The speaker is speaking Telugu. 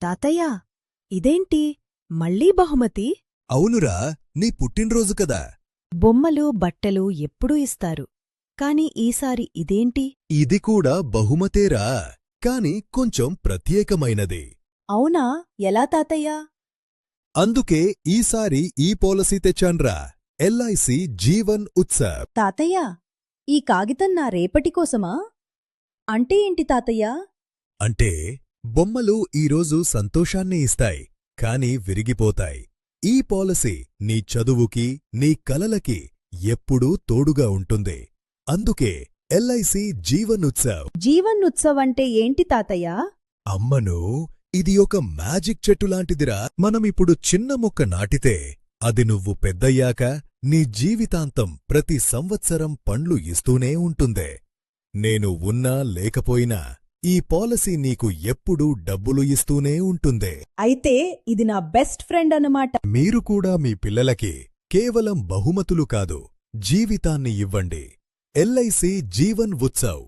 తాతయ్యా ఇదేంటి మళ్ళీ బహుమతి? అవునురా, నీ పుట్టినరోజు కదా. బొమ్మలు బట్టలు ఎప్పుడూ ఇస్తారు, కాని ఈసారి ఇదేంటి? ఇది కూడా బహుమతేరా, కాని కొంచెం ప్రత్యేకమైనది. అవునా, ఎలా తాతయ్యా? అందుకే ఈసారి ఈ పాలసీ తెచ్చాన్రా, ఎల్ఐసి జీవన్ ఉత్సవ్. తాతయ్యా, ఈ కాగితం నా రేపటి కోసమా? అంటే ఏంటి తాతయ్యా? అంటే బొమ్మలు ఈరోజు సంతోషాన్ని ఇస్తాయి, కాని విరిగిపోతాయి. ఈ పాలసీ నీ చదువుకి, నీ కలలకి ఎప్పుడూ తోడుగా ఉంటుంది. అందుకే ఎల్ఐసి జీవన్ ఉత్సవ్. జీవన్ ఉత్సవ్ అంటే ఏంటి తాతయ్యా? అమ్మను, ఇది ఒక మ్యాజిక్ చెట్టులాంటిదిరా. మనమిప్పుడు చిన్న మొక్క నాటితే అది నువ్వు పెద్దయ్యాక నీ జీవితాంతం ప్రతి సంవత్సరం పండ్లు ఇస్తూనే ఉంటుందే. నేను ఉన్నా లేకపోయినా ఈ పాలసీ నీకు ఎప్పుడూ డబ్బులు ఇస్తూనే ఉంటుందే. అయితే ఇది నా బెస్ట్ ఫ్రెండ్ అన్నమాట. మీరు కూడా మీ పిల్లలకి కేవలం బహుమతులు కాదు, జీవితాన్ని ఇవ్వండి. ఎల్ఐసి జీవన్ ఉత్సవ్.